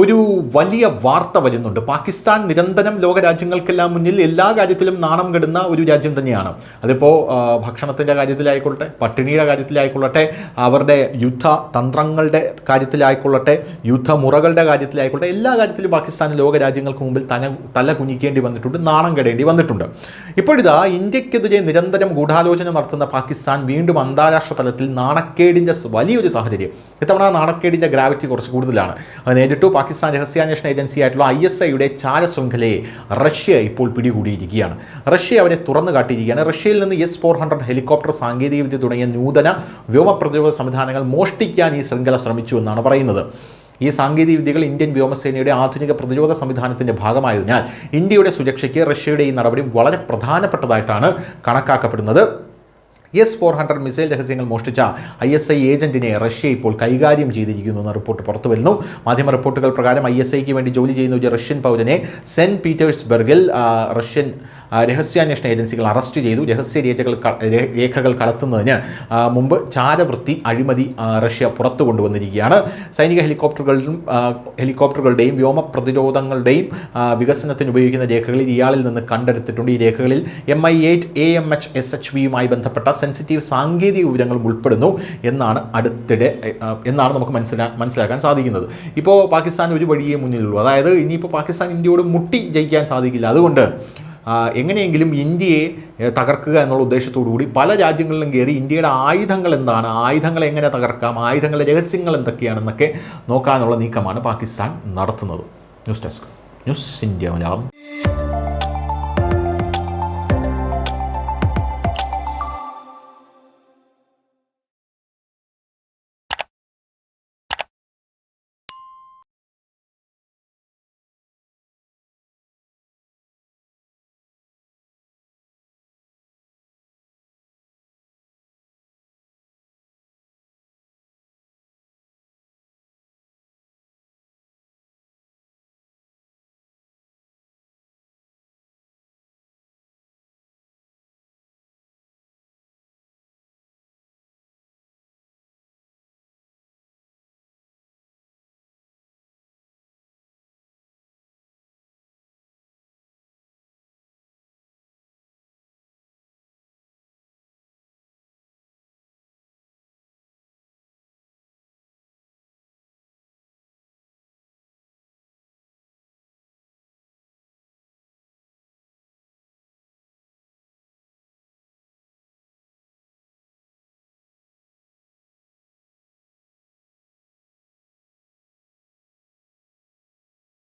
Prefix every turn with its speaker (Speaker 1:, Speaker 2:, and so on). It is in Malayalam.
Speaker 1: ഒരു വലിയ വാർത്ത വരുന്നുണ്ട്. പാകിസ്ഥാൻ നിരന്തരം ലോകരാജ്യങ്ങൾക്കെല്ലാം മുന്നിൽ എല്ലാ കാര്യത്തിലും നാണം കെടുന്ന ഒരു രാജ്യം തന്നെയാണ്. അതിപ്പോൾ ഭക്ഷണത്തിൻ്റെ കാര്യത്തിലായിക്കൊള്ളട്ടെ, പട്ടിണിയുടെ കാര്യത്തിലായിക്കൊള്ളട്ടെ, അവരുടെ യുദ്ധ തന്ത്രങ്ങളുടെ കാര്യത്തിലായിക്കൊള്ളട്ടെ, യുദ്ധമുറകളുടെ കാര്യത്തിലായിക്കൊള്ളട്ടെ, എല്ലാ കാര്യത്തിലും പാകിസ്ഥാൻ ലോകരാജ്യങ്ങൾക്ക് മുമ്പിൽ തല കുനിക്കേണ്ടി വന്നിട്ടുണ്ട്, നാണം കെടേണ്ടി വന്നിട്ടുണ്ട്. ഇപ്പോഴിതാ ഇന്ത്യക്കെതിരെ നിരന്തരം ഗൂഢാലോചന നടത്തുന്ന പാകിസ്ഥാൻ വീണ്ടും അന്താരാഷ്ട്ര തലത്തിൽ നാണക്കേടിൻ്റെ വലിയൊരു സാഹചര്യം. ഇത്തവണ നാണക്കേടിൻ്റെ ഗ്രാവിറ്റി കുറച്ച് കൂടുതലാണ്. അത് നേരിട്ടു പാകിസ്ഥാൻ രഹസ്യാന്വേഷണ ഏജൻസി ആയിട്ടുള്ള ISIയുടെ ചാരശൃംഖലയെ റഷ്യ ഇപ്പോൾ പിടികൂടിയിരിക്കുകയാണ്. റഷ്യ അവരെ തുറന്നു കാട്ടിയിരിക്കുകയാണ്. റഷ്യയിൽ നിന്ന് S-400 ഹെലികോപ്റ്റർ സാങ്കേതികവിദ്യ തുടങ്ങിയ നൂതന വ്യോമ പ്രതിരോധ സംവിധാനങ്ങൾ മോഷ്ടിക്കാൻ ഈ ശൃംഖല ശ്രമിച്ചു എന്നാണ് പറയുന്നത്. ഈ സാങ്കേതികവിദ്യകൾ ഇന്ത്യൻ വ്യോമസേനയുടെ ആധുനിക പ്രതിരോധ സംവിധാനത്തിൻ്റെ ഭാഗമായതിനാൽ ഇന്ത്യയുടെ സുരക്ഷയ്ക്ക് റഷ്യയുടെ ഈ നടപടി വളരെ പ്രധാനപ്പെട്ടതായിട്ടാണ് കണക്കാക്കപ്പെടുന്നത്. S-400 മിസൈൽ രഹസ്യങ്ങൾ മോഷ്ടിച്ച ISI ഏജന്റിനെ റഷ്യ ഇപ്പോൾ കൈകാര്യം ചെയ്തിരിക്കുന്നു എന്ന റിപ്പോർട്ട് പുറത്തു വരുന്നു. മാധ്യമ റിപ്പോർട്ടുകൾ പ്രകാരം ISIക്ക് വേണ്ടി ജോലി ചെയ്യുന്ന ഒരു റഷ്യൻ പൗരനെ സെൻറ്റ് പീറ്റേഴ്സ്ബർഗിൽ റഷ്യൻ രഹസ്യാന്വേഷണ ഏജൻസികൾ അറസ്റ്റ് ചെയ്തു. രേഖകൾ കടത്തുന്നതിന് മുമ്പ് ചാരവൃത്തി അഴിമതി റഷ്യ പുറത്തു കൊണ്ടുവന്നിരിക്കുകയാണ്. സൈനിക ഹെലികോപ്റ്ററുകളുടെയും വ്യോമ പ്രതിരോധങ്ങളുടെയും വികസനത്തിന് ഉപയോഗിക്കുന്ന രേഖകളിൽ ഇയാളിൽ നിന്ന് കണ്ടെടുത്തിട്ടുണ്ട്. ഈ രേഖകളിൽ MI-8 AMH SHVയുമായി ബന്ധപ്പെട്ട സെൻസിറ്റീവ് സാങ്കേതിക വിവരങ്ങൾ ഉൾപ്പെടുന്നു എന്നാണ് നമുക്ക് മനസ്സിലാക്കാൻ സാധിക്കുന്നത്. ഇപ്പോൾ പാകിസ്ഥാൻ ഒരു വഴിയേ മുന്നിലുള്ളൂ. അതായത് ഇനിയിപ്പോൾ പാകിസ്ഥാൻ ഇന്ത്യയോട് മുട്ടി ജയിക്കാൻ സാധിക്കില്ല. അതുകൊണ്ട് എങ്ങനെയെങ്കിലും ഇന്ത്യയെ തകർക്കുക എന്നുള്ള ഉദ്ദേശത്തോടു കൂടി പല രാജ്യങ്ങളിലും കയറി ഇന്ത്യയുടെ ആയുധങ്ങൾ എന്താണ്, ആയുധങ്ങൾ എങ്ങനെ തകർക്കാം, ആയുധങ്ങളുടെ രഹസ്യങ്ങൾ എന്തൊക്കെയാണെന്നൊക്കെ നോക്കാനുള്ള നീക്കമാണ് പാകിസ്ഥാൻ നടത്തുന്നത്. News desk, news India Malayalam.